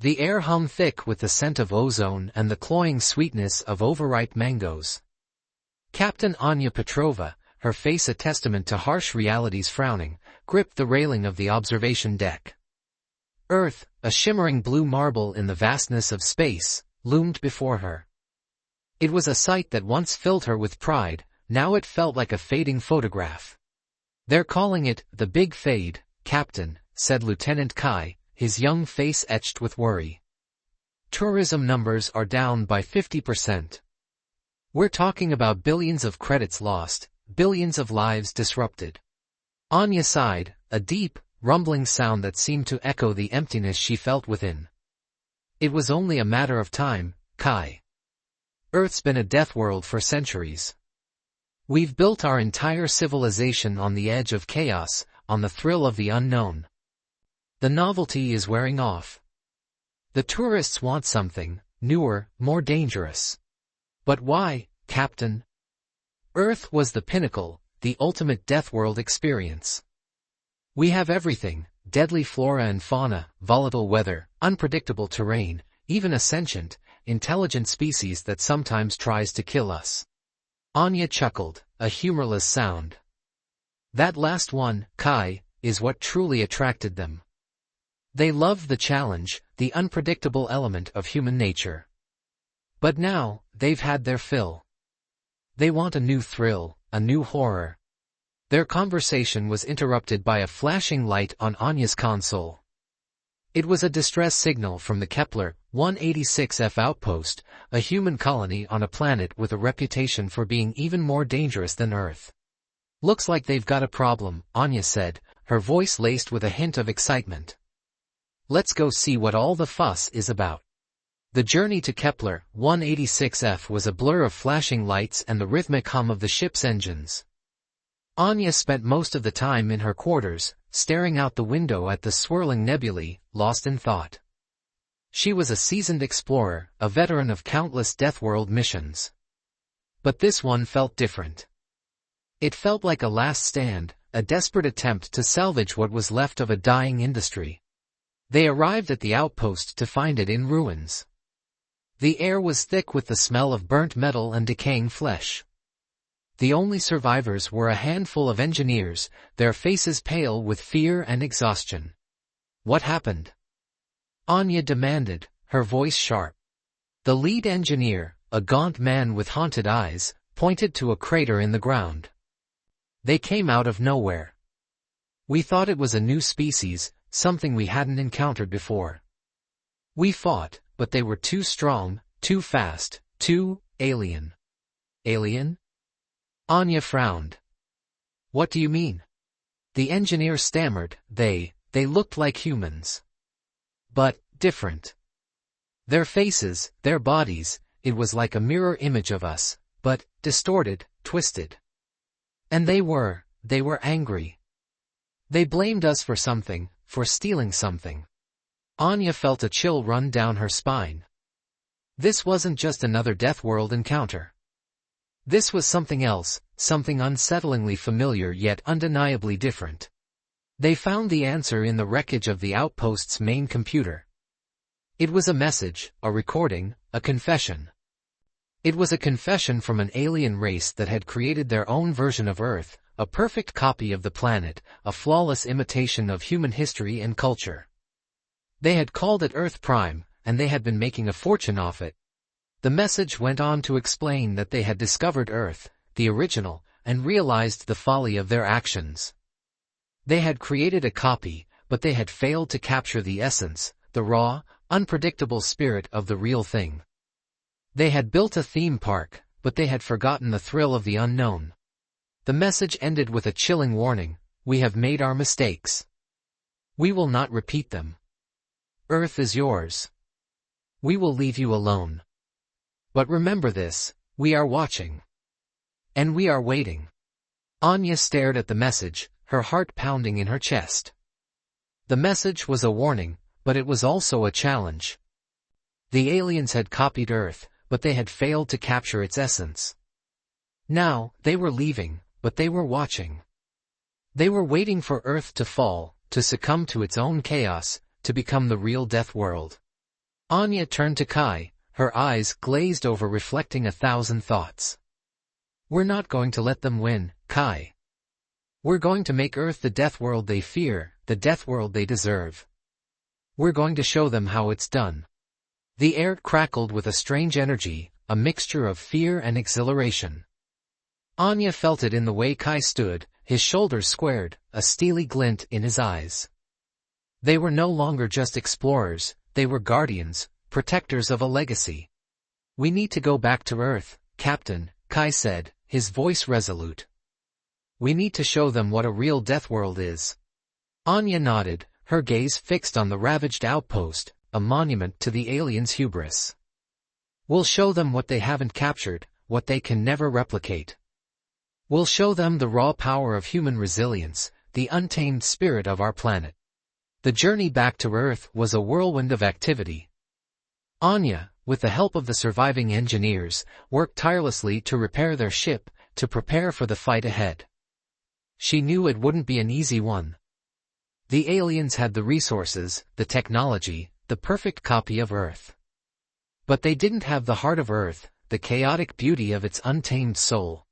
The air hung thick with the scent of ozone and the cloying sweetness of overripe mangoes. Captain Anya Petrova, her face a testament to harsh realities frowning, gripped the railing of the observation deck. Earth, a shimmering blue marble in the vastness of space, loomed before her. It was a sight that once filled her with pride, now it felt like a fading photograph. "They're calling it the Big Fade, Captain," said Lieutenant Kai, his young face etched with worry. "Tourism numbers are down by 50%. We're talking about billions of credits lost, billions of lives disrupted." Anya sighed, a deep, rumbling sound that seemed to echo the emptiness she felt within. "It was only a matter of time, Kai. Earth's been a death world for centuries. We've built our entire civilization on the edge of chaos, on the thrill of the unknown. The novelty is wearing off. The tourists want something newer, more dangerous. But why, Captain? Earth was the pinnacle, the ultimate death world experience. We have everything, deadly flora and fauna, volatile weather, unpredictable terrain, even a sentient, intelligent species that sometimes tries to kill us." Anya chuckled, a humorless sound. "That last one, Kai, is what truly attracted them. They loved the challenge, the unpredictable element of human nature. But now, they've had their fill. They want a new thrill, a new horror." Their conversation was interrupted by a flashing light on Anya's console. It was a distress signal from the Kepler 186F outpost, a human colony on a planet with a reputation for being even more dangerous than Earth. "Looks like they've got a problem," Anya said, her voice laced with a hint of excitement. "Let's go see what all the fuss is about." The journey to Kepler 186F was a blur of flashing lights and the rhythmic hum of the ship's engines. Anya spent most of the time in her quarters, staring out the window at the swirling nebulae, lost in thought. She was a seasoned explorer, a veteran of countless death-world missions. But this one felt different. It felt like a last stand, a desperate attempt to salvage what was left of a dying industry. They arrived at the outpost to find it in ruins. The air was thick with the smell of burnt metal and decaying flesh. The only survivors were a handful of engineers, their faces pale with fear and exhaustion. "What happened?" Anya demanded, her voice sharp. The lead engineer, a gaunt man with haunted eyes, pointed to a crater in the ground. "They came out of nowhere. We thought it was a new species, something we hadn't encountered before. We fought, but they were too strong, too fast, too alien." "Alien?" Anya frowned. "What do you mean?" The engineer stammered. They looked like humans. But different. Their faces, their bodies, it was like a mirror image of us, but distorted, twisted. And they were angry. They blamed us for something, for stealing something." Anya felt a chill run down her spine. This wasn't just another death world encounter. This was something else, something unsettlingly familiar yet undeniably different. They found the answer in the wreckage of the outpost's main computer. It was a message, a recording, a confession. It was a confession from an alien race that had created their own version of Earth, a perfect copy of the planet, a flawless imitation of human history and culture. They had called it Earth Prime, and they had been making a fortune off it. The message went on to explain that they had discovered Earth, the original, and realized the folly of their actions. They had created a copy, but they had failed to capture the essence, the raw, unpredictable spirit of the real thing. They had built a theme park, but they had forgotten the thrill of the unknown. The message ended with a chilling warning: "We have made our mistakes. We will not repeat them. Earth is yours. We will leave you alone. But remember this, we are watching. And we are waiting." Anya stared at the message, her heart pounding in her chest. The message was a warning, but it was also a challenge. The aliens had copied Earth, but they had failed to capture its essence. Now, they were leaving, but they were watching. They were waiting for Earth to fall, to succumb to its own chaos, to become the real death world. Anya turned to Kai, her eyes glazed over reflecting 1,000 thoughts. We're not going to let them win, Kai. We're going to make Earth the Deathworld they fear, the Deathworld they deserve. We're going to show them how it's done. The air crackled with a strange energy, a mixture of fear and exhilaration. Anya felt it in the way Kai stood, his shoulders squared, a steely glint in his eyes. They were no longer just explorers, they were guardians, protectors of a legacy. We need to go back to Earth, Captain, Kai said, his voice resolute. We need to show them what a real Deathworld is. Anya nodded, her gaze fixed on the ravaged outpost, a monument to the aliens' hubris. We'll show them what they haven't captured, what they can never replicate. We'll show them the raw power of human resilience, the untamed spirit of our planet. The journey back to Earth was a whirlwind of activity. Anya, with the help of the surviving engineers, worked tirelessly to repair their ship, to prepare for the fight ahead. She knew it wouldn't be an easy one. The aliens had the resources, the technology, the perfect copy of Earth. But they didn't have the heart of Earth, the chaotic beauty of its untamed soul.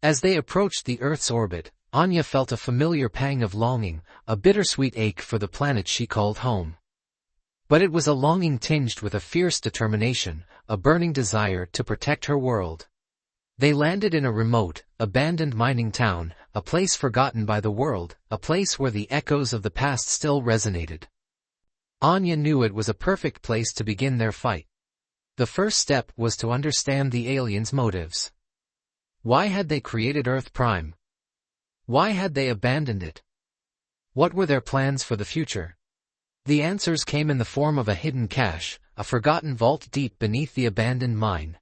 As they approached the Earth's orbit, Anya felt a familiar pang of longing, a bittersweet ache for the planet she called home. But it was a longing tinged with a fierce determination, a burning desire to protect her world. They landed in a remote, abandoned mining town, a place forgotten by the world, a place where the echoes of the past still resonated. Anya knew it was a perfect place to begin their fight. The first step was to understand the aliens' motives. Why had they created Earth Prime? Why had they abandoned it? What were their plans for the future? The answers came in the form of a hidden cache, a forgotten vault deep beneath the abandoned mine.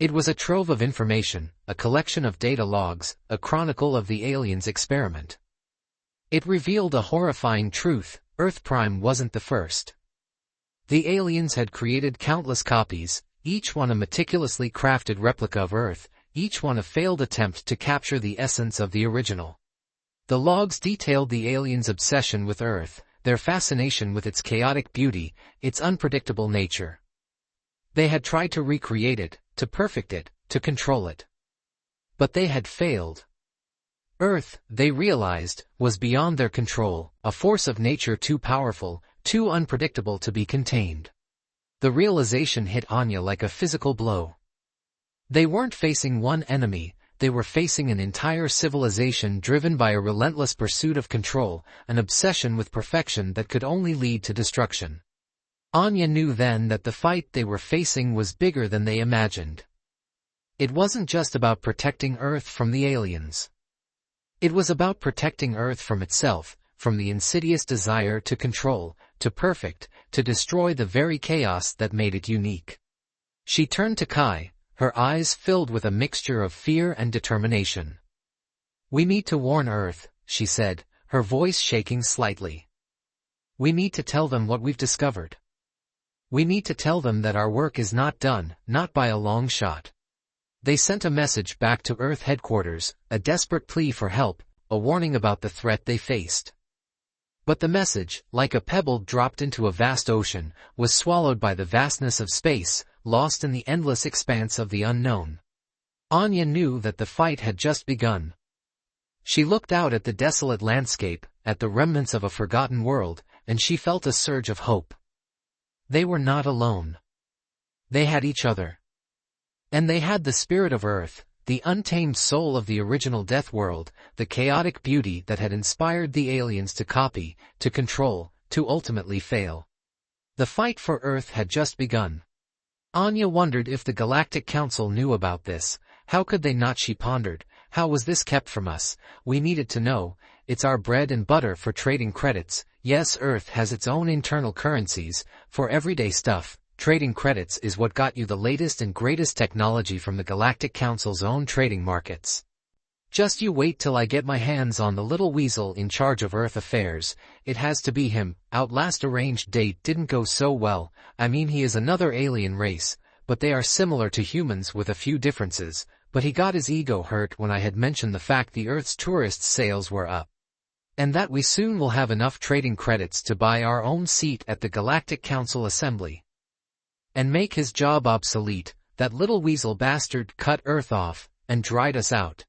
It was a trove of information, a collection of data logs, a chronicle of the aliens' experiment. It revealed a horrifying truth: Earth Prime wasn't the first. The aliens had created countless copies, each one a meticulously crafted replica of Earth, each one a failed attempt to capture the essence of the original. The logs detailed the aliens' obsession with Earth, their fascination with its chaotic beauty, its unpredictable nature. They had tried to recreate it, to perfect it, to control it. But they had failed. Earth, they realized, was beyond their control, a force of nature too powerful, too unpredictable to be contained. The realization hit Anya like a physical blow. They weren't facing one enemy, they were facing an entire civilization driven by a relentless pursuit of control, an obsession with perfection that could only lead to destruction. Anya knew then that the fight they were facing was bigger than they imagined. It wasn't just about protecting Earth from the aliens. It was about protecting Earth from itself, from the insidious desire to control, to perfect, to destroy the very chaos that made it unique. She turned to Kai, her eyes filled with a mixture of fear and determination. We need to warn Earth, she said, her voice shaking slightly. We need to tell them what we've discovered. We need to tell them that our work is not done, not by a long shot. They sent a message back to Earth headquarters, a desperate plea for help, a warning about the threat they faced. But the message, like a pebble dropped into a vast ocean, was swallowed by the vastness of space, lost in the endless expanse of the unknown. Anya knew that the fight had just begun. She looked out at the desolate landscape, at the remnants of a forgotten world, and she felt a surge of hope. They were not alone. They had each other. And they had the spirit of Earth, the untamed soul of the original Deathworld, the chaotic beauty that had inspired the aliens to copy, to control, to ultimately fail. The fight for Earth had just begun. Anya wondered if the Galactic Council knew about this. How could they not? She pondered. How was this kept from us? We needed to know. It's our bread and butter for trading credits. Yes, Earth has its own internal currencies. For everyday stuff, trading credits is what got you the latest and greatest technology from the Galactic Council's own trading markets. Just you wait till I get my hands on the little weasel in charge of Earth affairs. It has to be him. Last arranged date didn't go so well. I mean, he is another alien race, but they are similar to humans with a few differences. But he got his ego hurt when I had mentioned the fact the Earth's tourist sales were up. And that we soon will have enough trading credits to buy our own seat at the Galactic Council Assembly. And make his job obsolete. That little weasel bastard cut Earth off, and dried us out.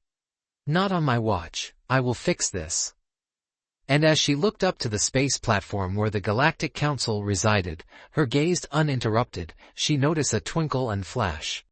Not on my watch, I will fix this. And as she looked up to the space platform where the Galactic Council resided, her gaze uninterrupted, she noticed a twinkle and flash.